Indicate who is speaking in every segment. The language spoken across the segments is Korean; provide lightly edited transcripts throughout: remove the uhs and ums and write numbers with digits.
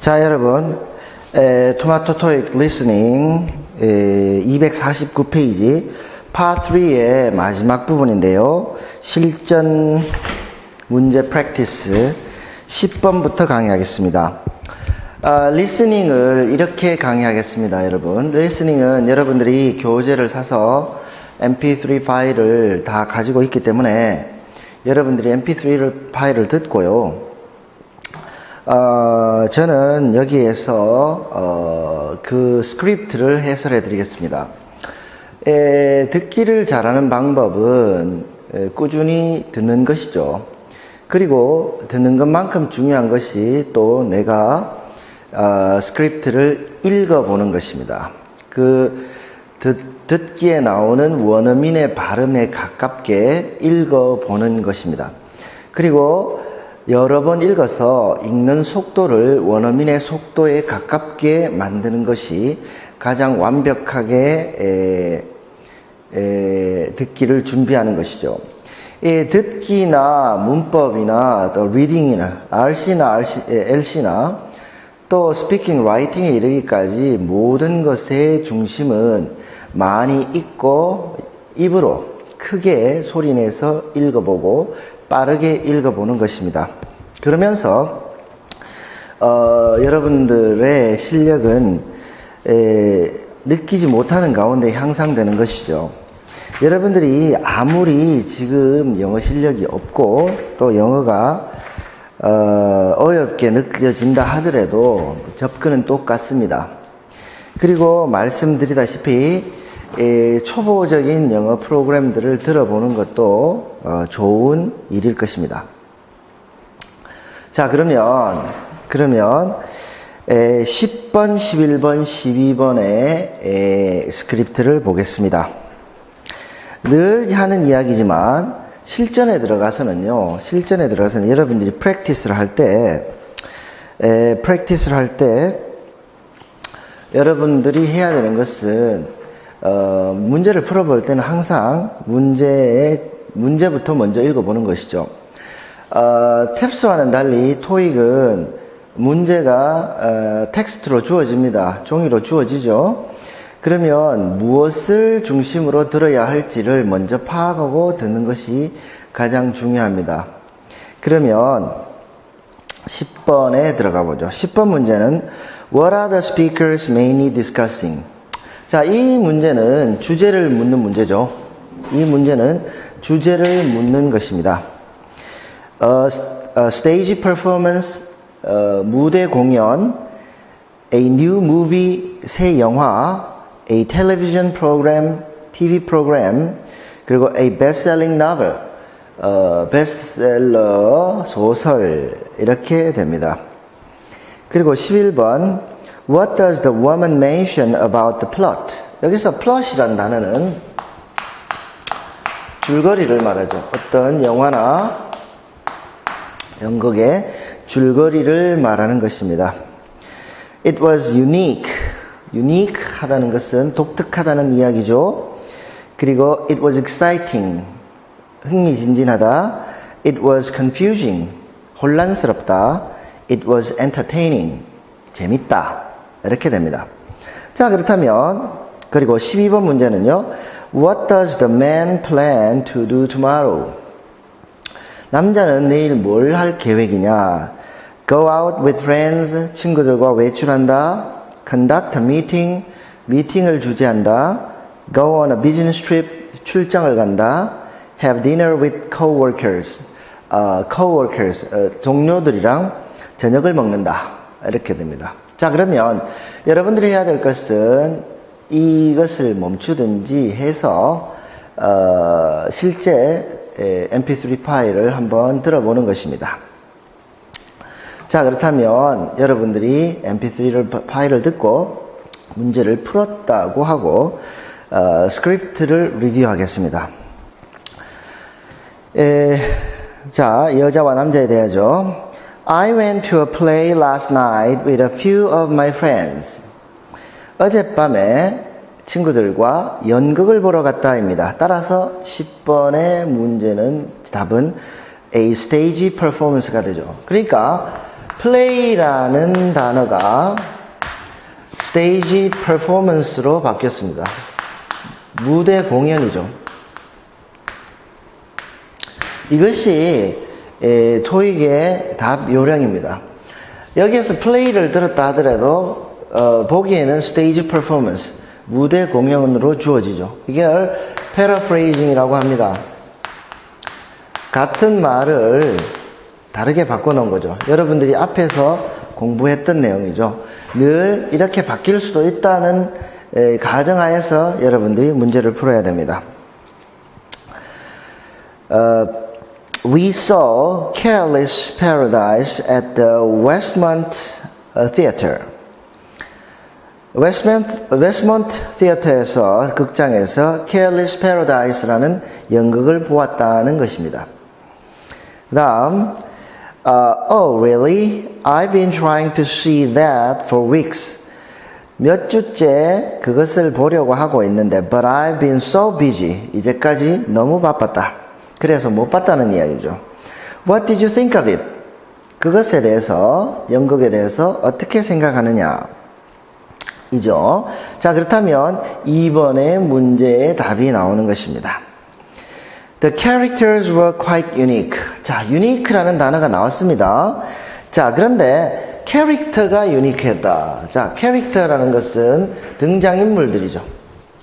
Speaker 1: 자, 여러분, 토마토 토익 리스닝 249페이지 파 3의 마지막 부분인데요. 실전 문제 프랙티스 10번부터 강의하겠습니다. 리스닝을 이렇게 강의하겠습니다, 여러분. 리스닝은 여러분들이 교재를 사서 mp3 파일을 다 가지고 있기 때문에 여러분들이 mp3 파일을 듣고요. 저는 여기에서 그 스크립트를 해설해 드리겠습니다. 듣기를 잘하는 방법은 꾸준히 듣는 것이죠. 그리고 듣는 것만큼 중요한 것이 또 내가 스크립트를 읽어보는 것입니다. 그 듣기에 나오는 원어민의 발음에 가깝게 읽어보는 것입니다. 그리고 여러 번 읽어서 읽는 속도를 원어민의 속도에 가깝게 만드는 것이 가장 완벽하게 듣기를 준비하는 것이죠. 듣기나 문법이나 또 리딩이나 RC나 LC나 또 스피킹, 라이팅에 이르기까지 모든 것의 중심은 많이 읽고 입으로 크게 소리내서 읽어보고 빠르게 읽어보는 것입니다. 그러면서 여러분들의 실력은 느끼지 못하는 가운데 향상되는 것이죠. 여러분들이 아무리 지금 영어 실력이 없고 또 영어가 어렵게 느껴진다 하더라도 접근은 똑같습니다. 그리고 말씀드리다시피 초보적인 영어 프로그램들을 들어보는 것도 좋은 일일 것입니다. 자, 그러면 10번, 11번, 12번의 스크립트를 보겠습니다. 늘 하는 이야기지만 실전에 들어가서는 여러분들이 프랙티스를 할 때 여러분들이 해야 되는 것은 문제를 풀어볼 때는 항상 문제부터 먼저 읽어보는 것이죠. 탭스와는 달리 토익은 문제가 텍스트로 주어집니다. 종이로 주어지죠. 그러면 무엇을 중심으로 들어야 할지를 먼저 파악하고 듣는 것이 가장 중요합니다. 그러면 10번에 들어가 보죠. 10번 문제는 What are the speakers mainly discussing? 자, 이 문제는 주제를 묻는 문제죠. 이 문제는 주제를 묻는 것입니다. Stage performance, 무대 공연, a new movie, 새 영화, a television program, TV program, 그리고 a best-selling novel, 베스트셀러 소설, 이렇게 됩니다. 그리고 11번, What does the woman mention about the plot? 여기서 plot이라는 단어는 줄거리를 말하죠. 어떤 영화나 연극의 줄거리를 말하는 것입니다. It was unique. unique 하다는 것은 독특하다는 이야기죠. 그리고 it was exciting. 흥미진진하다. It was confusing. 혼란스럽다. It was entertaining. 재밌다. 이렇게 됩니다. 자, 그렇다면 그리고 12번 문제는요. What does the man plan to do tomorrow? 남자는 내일 뭘 할 계획이냐? Go out with friends. 친구들과 외출한다. Conduct a meeting. 미팅을 주재한다. Go on a business trip. 출장을 간다. Have dinner with coworkers. 동료들이랑 저녁을 먹는다. 이렇게 됩니다. 자, 그러면 여러분들이 해야 될 것은 이것을 멈추든지 해서 실제 mp3 파일을 한번 들어보는 것입니다. 자, 그렇다면 여러분들이 mp3 파일을 듣고 문제를 풀었다고 하고 스크립트를 리뷰하겠습니다. 자, 여자와 남자에 대하죠. I went to a play last night with a few of my friends. 어젯밤에 친구들과 연극을 보러 갔다입니다. 따라서 10번의 문제는 답은 a stage performance가 되죠. 그러니까 play라는 단어가 stage performance로 바뀌었습니다. 무대 공연이죠. 이것이 토익의 답 요령입니다. 여기에서 play를 들었다 하더라도 보기에는 stage performance, 무대 공연으로 주어지죠. 이걸 paraphrasing이라고 합니다. 같은 말을 다르게 바꿔놓은 거죠. 여러분들이 앞에서 공부했던 내용이죠. 늘 이렇게 바뀔 수도 있다는 가정하에서 여러분들이 문제를 풀어야 됩니다. We saw Careless Paradise at the Westmont Theater. Westmont Theater에서 극장에서 Careless Paradise라는 연극을 보았다는 것입니다. 그 다음 Oh really? I've been trying to see that for weeks. 몇 주째 그것을 보려고 하고 있는데 But I've been so busy. 이제까지 너무 바빴다. 그래서 못 봤다는 이야기죠. What did you think of it? 그것에 대해서, 연극에 대해서 어떻게 생각하느냐 이죠. 자, 그렇다면 2번의 문제의 답이 나오는 것입니다. The characters were quite unique. 자, unique라는 단어가 나왔습니다. 자, 그런데 캐릭터가 유니크했다. 자, 캐릭터라는 것은 등장인물들이죠.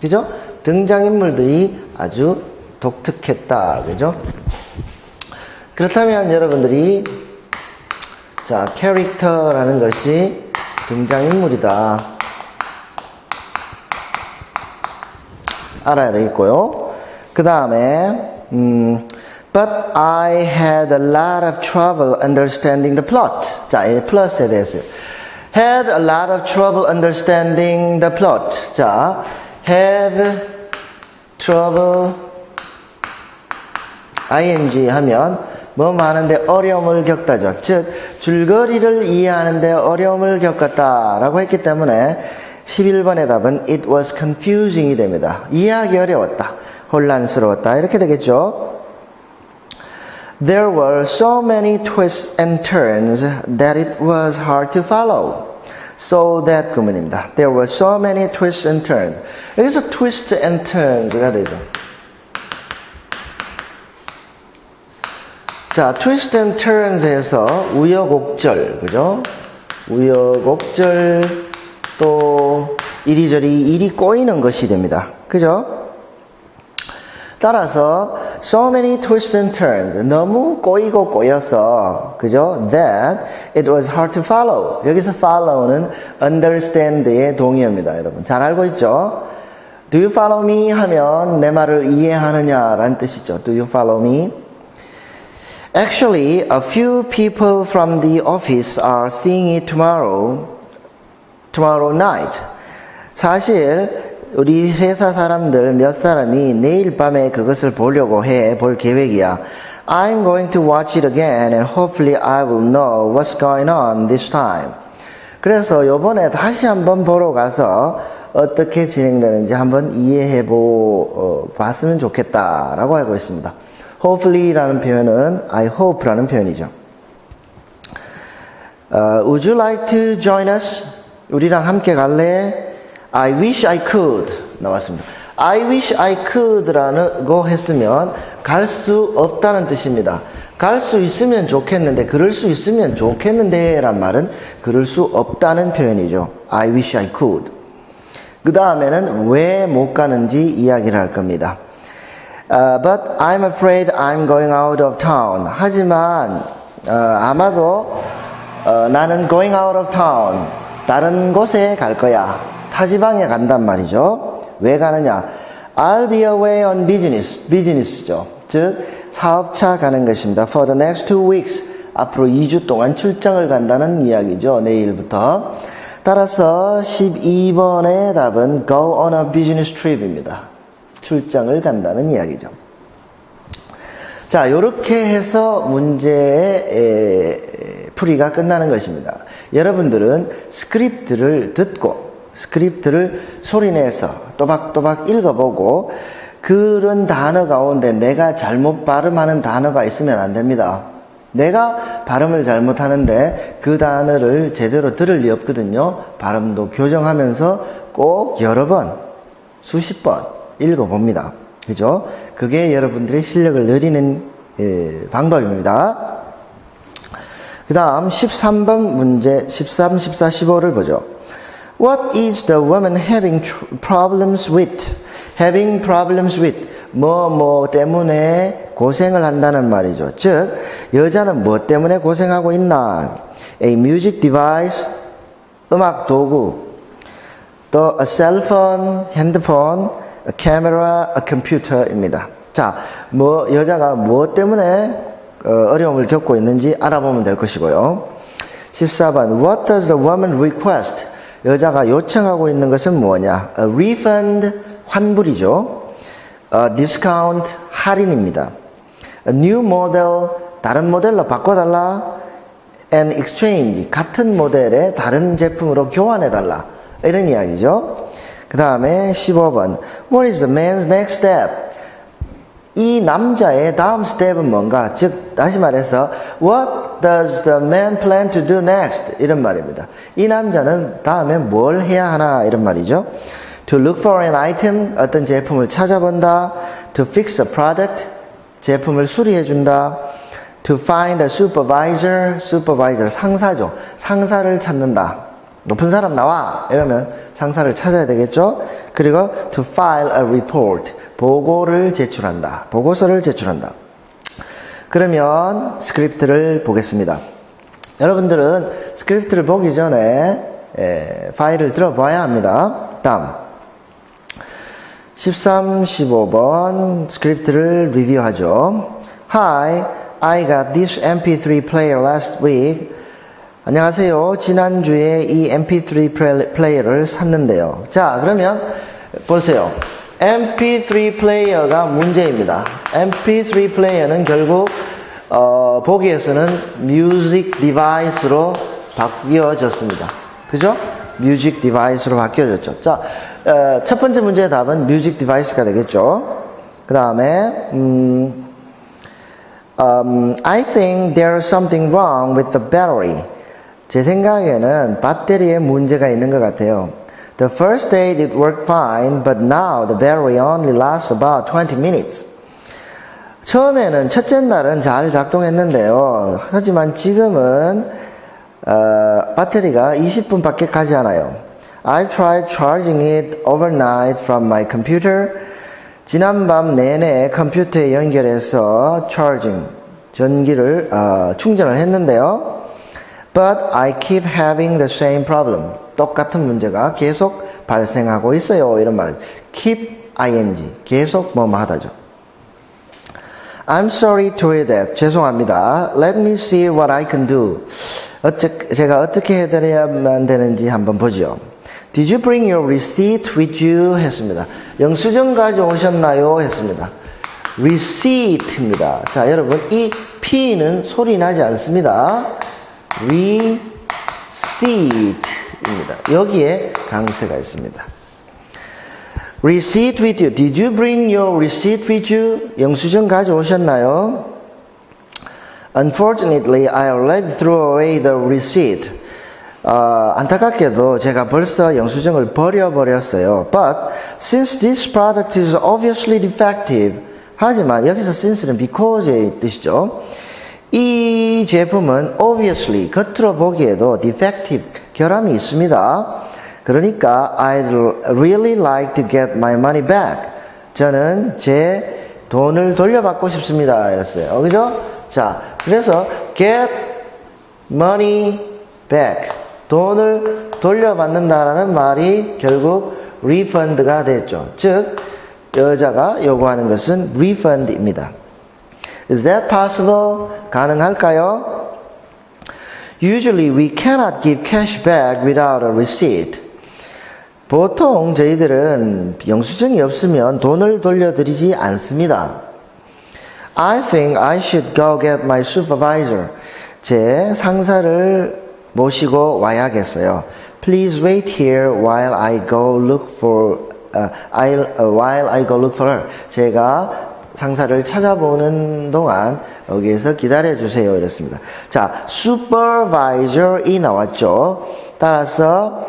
Speaker 1: 그죠? 등장인물들이 아주 독특했다. 그죠? 그렇다면 여러분들이 자, 캐릭터라는 것이 등장인물이다. 알아야 되겠고요. 그 다음에 But I had a lot of trouble understanding the plot. 자, 이 플러스에 대해서 had a lot of trouble understanding the plot. 자, have trouble ing 하면 뭐 하는데 어려움을 겪다죠. 즉 줄거리를 이해하는데 어려움을 겪었다라고 했기 때문에 11번의 답은 it was confusing이 됩니다. 이해하기 어려웠다. 혼란스러웠다. 이렇게 되겠죠. There were so many twists and turns that it was hard to follow. So that 구문입니다. There were so many twists and turns. 여기서 twist and turns가 되죠. 자, twist and turns에서 우여곡절, 그죠? 우여곡절 또 이리저리 일이 꼬이는 것이 됩니다. 그죠? 따라서 so many twists and turns 너무 꼬이고 꼬여서 그죠? That it was hard to follow. 여기서 follow는 understand의 동의어입니다. 여러분 잘 알고 있죠? Do you follow me? 하면 내 말을 이해하느냐라는 뜻이죠. Do you follow me? Actually, a few people from the office are seeing it tomorrow night. 사실 우리 회사 사람들 몇 사람이 내일 밤에 그것을 보려고 볼 계획이야. I'm going to watch it again and hopefully I will know what's going on this time. 그래서 요번에 다시 한번 보러 가서 어떻게 진행되는지 한번 이해해 봤으면 좋겠다라고 하고 있습니다. Hopefully라는 표현은 I hope라는 표현이죠. Would you like to join us? 우리랑 함께 갈래? I wish I could 나왔습니다. I wish I could라고 했으면 갈 수 없다는 뜻입니다. 갈 수 있으면 좋겠는데, 그럴 수 있으면 좋겠는데 란 말은 그럴 수 없다는 표현이죠. I wish I could. 그 다음에는 왜 못 가는지 이야기를 할 겁니다. But I'm afraid I'm going out of town. 하지만 아마도 나는 going out of town. 다른 곳에 갈 거야. 타지방에 간단 말이죠. 왜 가느냐? I'll be away on business. business죠. 즉 사업차 가는 것입니다. For the next 2 weeks. 앞으로 2주 동안 출장을 간다는 이야기죠. 내일부터. 따라서 12번의 답은 go on a business trip입니다. 출장을 간다는 이야기죠. 자, 요렇게 해서 문제의 풀이가 끝나는 것입니다. 여러분들은 스크립트를 듣고 스크립트를 소리내서 또박또박 읽어보고 그런 단어 가운데 내가 잘못 발음하는 단어가 있으면 안 됩니다. 내가 발음을 잘못하는데 그 단어를 제대로 들을 리 없거든요. 발음도 교정하면서 꼭 여러 번, 수십 번 읽어봅니다. 그죠? 그게 여러분들의 실력을 늘리는 방법입니다. 그 다음 13번 문제 13, 14, 15를 보죠. What is the woman having problems with? Having problems with 뭐 때문에 고생을 한다는 말이죠. 즉 여자는 뭐 때문에 고생하고 있나? A music device, 음악 도구, 또 a cell phone, 핸드폰, a camera, a computer입니다. 자, 여자가 뭐 때문에 어려움을 겪고 있는지 알아보면 될 것이고요. 14번 What does the woman request? 여자가 요청하고 있는 것은 뭐냐? A refund, 환불이죠. A discount, 할인입니다. A new model, 다른 모델로 바꿔달라. An exchange, 같은 모델의 다른 제품으로 교환해달라. 이런 이야기죠. 그 다음에 15번 What is the man's next step? 이 남자의 다음 스텝은 뭔가? 즉 다시 말해서 What does the man plan to do next? 이런 말입니다. 이 남자는 다음에 뭘 해야 하나? 이런 말이죠. To look for an item, 어떤 제품을 찾아본다. To fix a product, 제품을 수리해준다. To find a supervisor, supervisor, 상사죠. 상사를 찾는다. 높은 사람 나와! 이러면 상사를 찾아야 되겠죠. 그리고 to file a report, 보고를 제출한다. 보고서를 제출한다. 그러면 스크립트를 보겠습니다. 여러분들은 스크립트를 보기 전에 파일을 들어봐야 합니다. 다음 13, 15번 스크립트를 리뷰하죠. Hi, I got this MP3 player last week. 안녕하세요. 지난주에 이 MP3 플레이어를 샀는데요. 자, 그러면 보세요. MP3 플레이어가 문제입니다. MP3 플레이어는 결국 보기에서는 뮤직 디바이스로 바뀌어졌습니다. 그죠? 뮤직 디바이스로 바뀌어졌죠. 자, 첫 번째 문제의 답은 뮤직 디바이스가 되겠죠. 그 다음에 I think there's something wrong with the battery. 제 생각에는 배터리에 문제가 있는 것 같아요. The first day it worked fine, but now the battery only lasts about 20 minutes. 처음에는 첫째 날은 잘 작동했는데요. 하지만 지금은 배터리가 20분밖에 가지 않아요. I've tried charging it overnight from my computer. 지난밤 내내 컴퓨터에 연결해서 전기를 충전을 했는데요. But I keep having the same problem. 똑같은 문제가 계속 발생하고 있어요. 이런 말. keep ing. 계속 하다죠. I'm sorry to hear that. 죄송합니다. Let me see what I can do. 제가 어떻게 해드려야만 되는지 한번 보죠. Did you bring your receipt with you? 했습니다. 영수증 가져오셨나요? 했습니다. receipt입니다. 자, 여러분 이 P는 소리 나지 않습니다. receipt 입니다. 여기에 강세가 있습니다. Receipt with you. Did you bring your receipt with you? 영수증 가져오셨나요? Unfortunately, I already threw away the receipt. 안타깝게도 제가 벌써 영수증을 버려버렸어요. But since this product is obviously defective. 하지만 여기서 since는 because의 뜻이죠. 이 제품은 obviously 겉으로 보기에도 defective 결함이 있습니다. 그러니까 I'd really like to get my money back. 저는 제 돈을 돌려받고 싶습니다. 이랬어요. 그죠? 자, 그래서 get money back. 돈을 돌려받는다라는 말이 결국 refund가 됐죠. 즉, 여자가 요구하는 것은 refund입니다. Is that possible? 가능할까요? Usually we cannot give cash back without a receipt. 보통 저희들은 영수증이 없으면 돈을 돌려드리지 않습니다. I think I should go get my supervisor. 제 상사를 모시고 와야겠어요. Please wait here while I go look for her. 제가 상사를 찾아보는 동안 여기에서 기다려주세요. 이랬습니다. 자, supervisor이 나왔죠. 따라서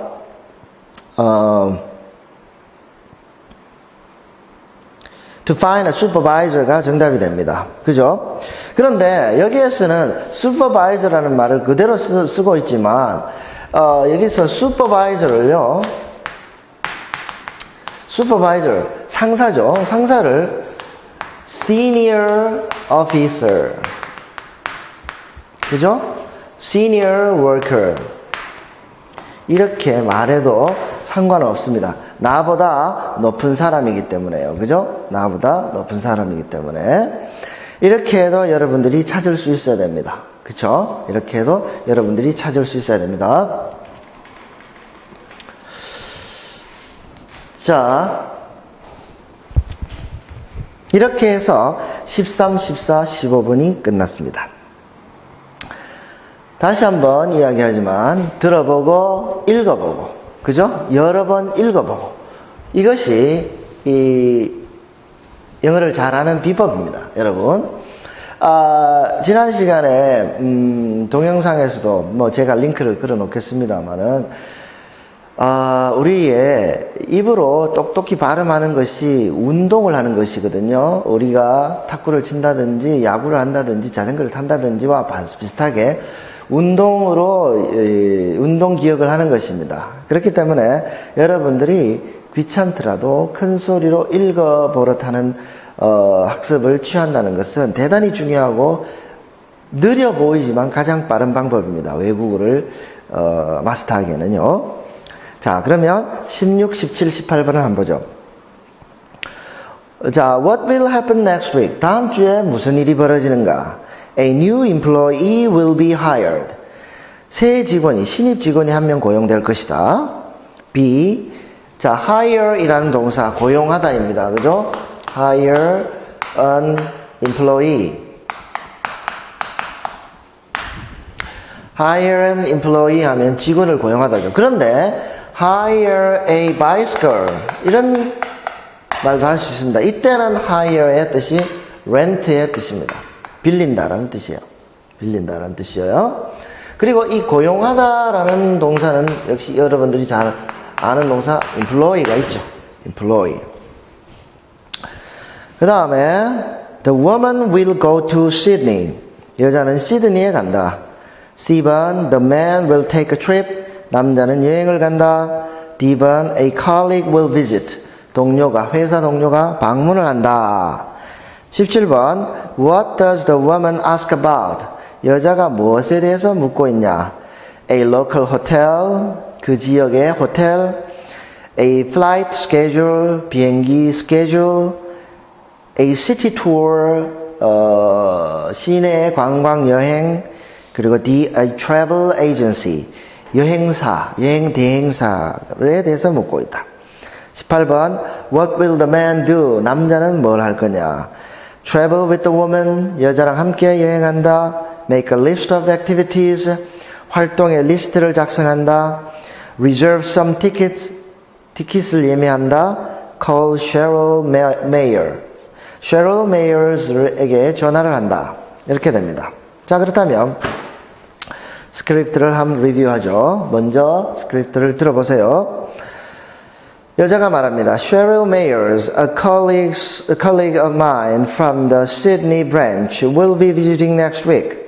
Speaker 1: to find a supervisor가 정답이 됩니다. 그죠? 그런데 여기에서는 supervisor라는 말을 그대로 쓰고 있지만 여기서 supervisor를요, supervisor, 상사죠. 상사를 senior officer, 그죠? senior worker 이렇게 말해도 상관은 없습니다. 나보다 높은 사람이기 때문에요. 그죠? 나보다 높은 사람이기 때문에 이렇게 해도 여러분들이 찾을 수 있어야 됩니다. 그쵸? 이렇게 해도 여러분들이 찾을 수 있어야 됩니다. 자, 이렇게 해서 13, 14, 15분이 끝났습니다. 다시 한번 이야기하지만 들어보고 읽어보고, 그죠? 여러 번 읽어보고, 이것이 이 영어를 잘하는 비법입니다. 여러분, 지난 시간에 동영상에서도 뭐 제가 링크를 걸어 놓겠습니다만은 우리의 입으로 똑똑히 발음하는 것이 운동을 하는 것이거든요. 우리가 탁구를 친다든지 야구를 한다든지 자전거를 탄다든지와 비슷하게 운동으로 운동 기억을 하는 것입니다. 그렇기 때문에 여러분들이 귀찮더라도 큰 소리로 읽어버릇하는 학습을 취한다는 것은 대단히 중요하고 느려 보이지만 가장 빠른 방법입니다. 외국어를 마스터하기에는요. 자, 그러면 16, 17, 18번을 한번 보죠. 자, what will happen next week? 다음 주에 무슨 일이 벌어지는가? A new employee will be hired. 새 직원이, 신입 직원이 한 명 고용될 것이다. B, 자, hire이라는 동사, 고용하다입니다. 그죠? hire an employee. hire an employee 하면 직원을 고용하다죠. 그런데 hire a bicycle 이런 말도 할 수 있습니다. 이때는 hire의 뜻이 rent의 뜻입니다. 빌린다라는 뜻이에요. 빌린다라는 뜻이에요. 그리고 이 고용하다라는 동사는 역시 여러분들이 잘 아는 동사 employee가 있죠. employee. 그 다음에 the woman will go to Sydney. 여자는 시드니에 간다. C번 the man will take a trip. 남자는 여행을 간다. D번 a colleague will visit. 동료가, 회사 동료가 방문을 한다. 17번 What does the woman ask about? 여자가 무엇에 대해서 묻고 있냐? A local hotel, 그 지역의 호텔. A flight schedule, 비행기 schedule. A city tour, 시내 관광 여행. 그리고 D, a travel agency, 여행사, 여행 대행사에 대해서 묻고 있다. 18번 What will the man do? 남자는 뭘 할 거냐? Travel with the woman, 여자랑 함께 여행한다. Make a list of activities, 활동의 리스트를 작성한다. Reserve some tickets, 티켓을 예매한다. Call Cheryl Mayer, Cheryl Mayers에게 전화를 한다. 이렇게 됩니다. 자, 그렇다면 스크립트를 한번 리뷰하죠. 먼저 스크립트를 들어보세요. 여자가 말합니다. Cheryl Mayers, a colleague of mine from the Sydney branch, will be visiting next week.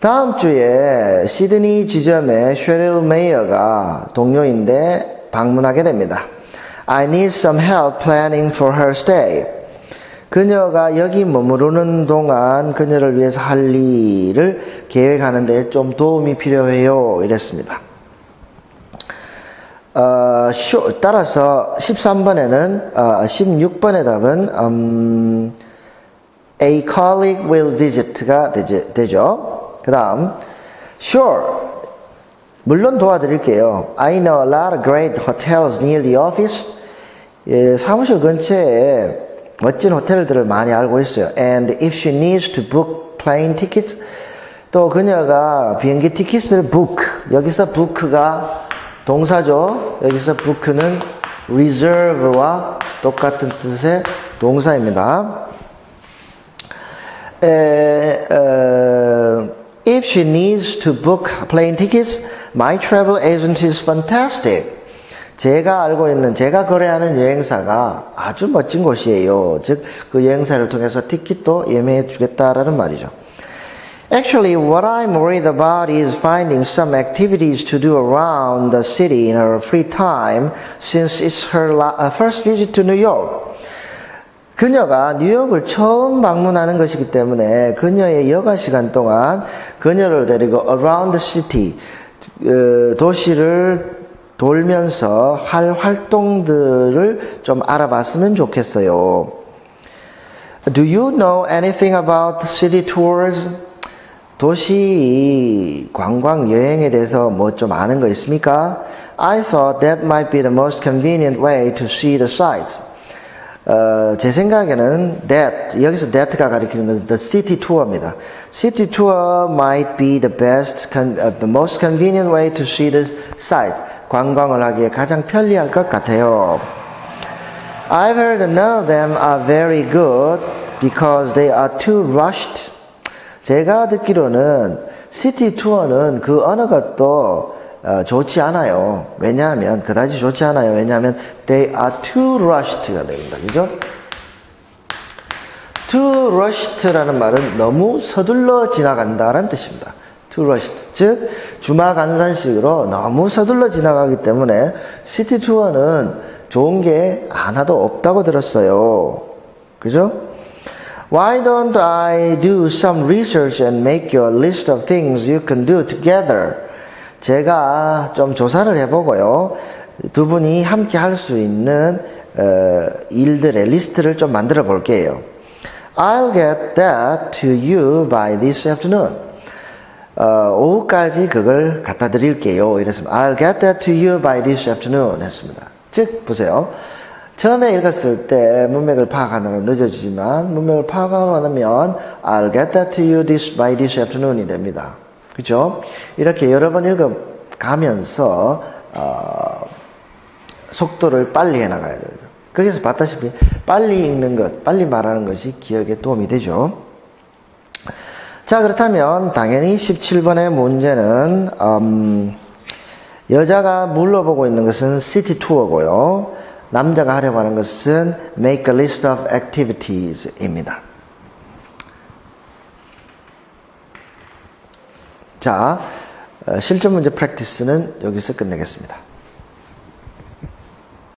Speaker 1: 다음 주에 시드니 지점에 Cheryl Mayer가 동료인데 방문하게 됩니다. I need some help planning for her stay. 그녀가 여기 머무르는 동안 그녀를 위해서 할 일을 계획하는데 좀 도움이 필요해요. 이랬습니다. 따라서 13번에는 16번의 답은 A colleague will visit가 되죠. 그 다음 Sure, 물론 도와드릴게요. I know a lot of great hotels near the office. 예, 사무실 근처에 멋진 호텔들을 많이 알고 있어요. And if she needs to book plane tickets, 또 그녀가 비행기 티켓을 book, 여기서 book가 동사죠. 여기서 book는 reserve와 똑같은 뜻의 동사입니다. If she needs to book plane tickets, my travel agency is fantastic. 제가 알고 있는, 제가 거래하는 여행사가 아주 멋진 곳이에요. 즉, 그 여행사를 통해서 티켓도 예매해 주겠다라는 말이죠. Actually, what I'm worried about is finding some activities to do around the city in her free time since it's her first visit to New York. 그녀가 뉴욕을 처음 방문하는 것이기 때문에 그녀의 여가 시간 동안 그녀를 데리고 around the city, 도시를 돌면서 할 활동들을 좀 알아봤으면 좋겠어요. Do you know anything about city tours? 도시 관광 여행에 대해서 뭐 좀 아는 거 있습니까? I thought that might be the most convenient way to see the sights. 제 생각에는 that, 여기서 that가 가리키는 것은 the city tour입니다. City tour might be the best, the most convenient way to see the sights. 관광을 하기에 가장 편리할 것 같아요. I've heard none of them are very good because they are too rushed. 제가 듣기로는 시티 투어는 그 어느 것도 좋지 않아요. 왜냐하면 그다지 좋지 않아요. 왜냐하면 they are too rushed가 됩니다. 그죠? too rushed라는 말은 너무 서둘러 지나간다라는 뜻입니다. too rushed. 즉 주마간산식으로 너무 서둘러 지나가기 때문에 시티 투어는 좋은 게 하나도 없다고 들었어요. 그죠? Why don't I do some research and make you a list of things you can do together? 제가 좀 조사를 해보고요. 두 분이 함께 할 수 있는 일들의 리스트를 좀 만들어 볼게요. I'll get that to you by this afternoon. 오후까지 그걸 갖다 드릴게요. 이랬습니다. I'll get that to you by this afternoon 했습니다. 즉 보세요. 처음에 읽었을 때 문맥을 파악하느라 늦어지지만 문맥을 파악하고 나면 I'll get that to you by this afternoon이 됩니다. 그렇죠? 이렇게 여러 번 읽어가면서 속도를 빨리 해나가야 돼요. 거기서 봤다시피 빨리 읽는 것, 빨리 말하는 것이 기억에 도움이 되죠. 자, 그렇다면 당연히 17번의 문제는 여자가 물러보고 있는 것은 시티 투어고요. 남자가 하려고 하는 것은 make a list of activities입니다. 자, 실전 문제 프랙티스는 여기서 끝내겠습니다.